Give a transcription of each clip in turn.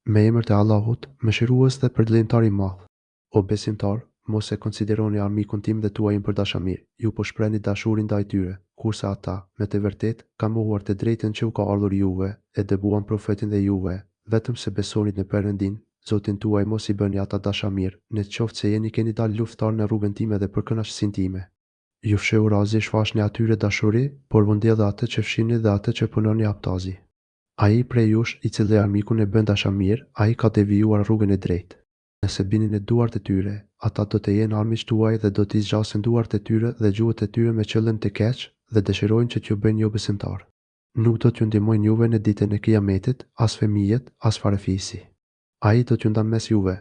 Me emër të Allahut, mëshirues dhe përdëlimtar i madh. O besimtar, mos e konsideroni armikun tim dhe tuajin për dashamir, ju po shprehni dashurin ndaj tyre, kurse ata, me të vërtetë, kanë mohuar të drejtën që u ka ardhur juve, e dëbuan profetin dhe juve, vetëm se besonit në Perëndin, Zotin tuaj mos i bëni ata dashamir, në qoftë se jeni keni dalë luftar në rrugën time dhe për kënaqësinë time. Ju fsheu razi shfaqni atyre dashuri, por vëndje atë që fshini dhe atë që punoni aptazi. Ai prej jush i cili armikun e bën dashamir, ai ka devijuar rrugën e drejtë. Nëse binin në duart e tyre, ata do të jenë armiq tuaj dhe do t'i zgjasin duart e tyre dhe gjuhët e tyre me qëllim të keq dhe dëshirojnë që t'ju bëjnë jo besimtar. Nuk do t'ju ndihmojnë juve në ditën e Kiametit, as fëmijët, as farefisi. Ai do t'ju ndan mes juve,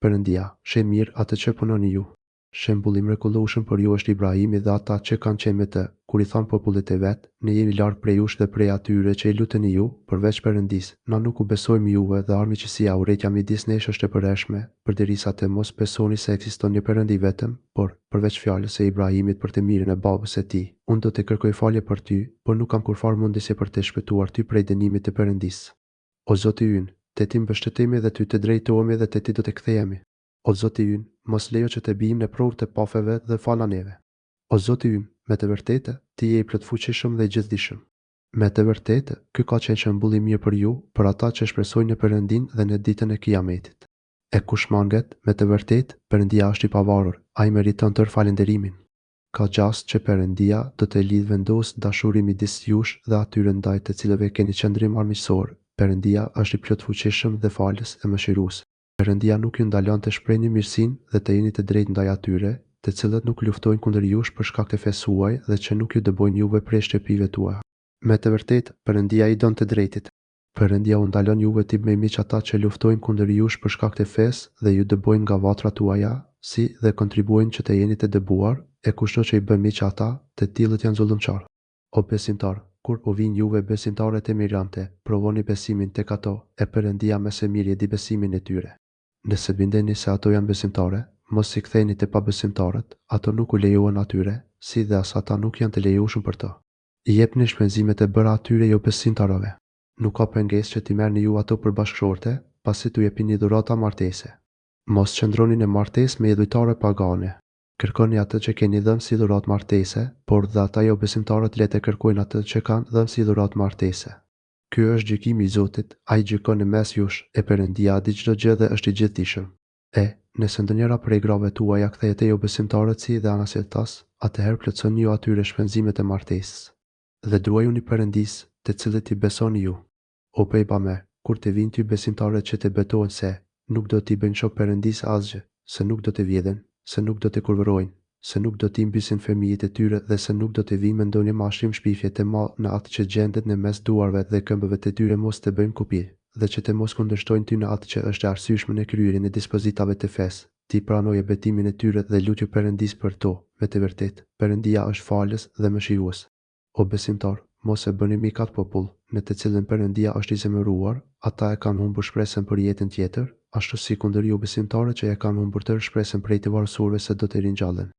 Perëndia, sheh mirë atë që punoni ju. Shembulli mrekullueshëm për ju është Ibrahimi dhe ata që kanë qenë me të, kur i than popullit e vet, ne jemi larg prej jush dhe prej atyre që i luteni ju, përveç Perëndis, na nuk u besojmë juve dhe armiqësia urrejtja midis nesh është e përreshme, përderisa të mos besoni se ekziston një Perëndi vetëm, por përveç fjalës së Ibrahimit për të mirën e babës së tij, unë do të kërkoj falje për ty, por nuk kam kurfar mundësi për të shpëtuar ty prej dënimit të Perëndis. O Zoti ynë, te ti mbështetemi dhe ty të drejtohemi dhe te ti do të kthehemi. O Zoti ynë, mos lejo që të bijmë në provë të pafeve dhe fala neve. O Zoti ynë, me të vërtetë, ti je i plotfuqishëm dhe i gjithdijshëm. Me të vërtetë, ky ka qenë shembull i mirë për ju, për ata që shpresojnë në Perëndin dhe në ditën e Kiametit. E kush manget, me të vërtetë, Perëndia është i pavarur, ai meriton tërë falënderimin. Ka gjast që Perëndia do të lidh vendos dashuri midis jush dhe atyre ndaj të cilëve keni qëndrim armiqësor. Perëndia është i plotfuqishëm dhe falës e mëshirues. Perëndia nuk ju ndalon të shprehni mirësinë dhe të jeni të drejtë ndaj atyre, të cilët nuk luftojnë kundër jush për shkak të fesë suaj dhe që nuk ju dëbojnë juve prej shtëpive tuaja. Me të vërtetë, Perëndia i don të drejtit. Perëndia u ndalon juve të bëni miq ata që luftojnë kundër jush për shkak të fesë dhe ju dëbojnë nga vatrat tuaja, si dhe kontribuojnë që të jeni të dëbuar, e kushdo që i bën miq ata, të tillët janë zullumçar. O besimtar, kur po vinë juve besimtarët emigrante, provoni besimin tek ato, e Perëndia më së miri e di besimin e tyre. Nëse bindeni se ato janë besimtare, mos i ktheni te pabesimtarët, ato nuk u lejohen atyre, si dhe as ata nuk janë të lejueshëm për to. I jepni shpenzimet e bëra atyre jo besimtarëve. Nuk ka pengesë që t'i merrni ju ato për bashkëshorte, pasi t'u jepini dhurata martese. Mos qëndroni në martesë me idhujtare pagane. Kërkoni atë që keni dhënë si dhuratë martese, por dhe ata jo besimtarët le të kërkojnë atë që kanë dhënë si dhuratë martese. Ky është gjykimi i Zotit, ai gjykon në mes jush, e Perëndia di çdo gjë dhe është i gjithdijshëm. Nëse ndonjëra prej grave tuaja kthehet e jo besimtarët si dhe anasjetas, atëherë plotësoni ju atyre shpenzimet e martesës. Dhe duajuni Perëndis, të cilët i besoni ju. O pejgamber, kur të vinë ty besimtarët që të betohen se nuk do t'i bëjnë shok Perëndis asgjë, se nuk do të vjedhen, se nuk do të kurvërojnë, se nuk do t'i mbysin fëmijët e tyre dhe se nuk do të vinë me ndonjë mashrim shpifje të madh në atë që gjendet në mes duarve dhe këmbëve të tyre mos të bëjnë kupi, dhe që të mos kundërshtojnë ty në atë që është arsyeshme në kryerjen e dispozitave të fesë. Ti pranoje betimin e tyre dhe lutju Perëndis për to, me të vërtetë, Perëndia është falës dhe mëshirues. O besimtar, mos e bëni mik atë popull, në të cilën Perëndia është i zemëruar, ata e kanë humbur shpresën për jetën tjetër, ashtu si kundër ju besimtarët që e kanë humbur tërë shpresën prej të varësurve se do të ringjallen.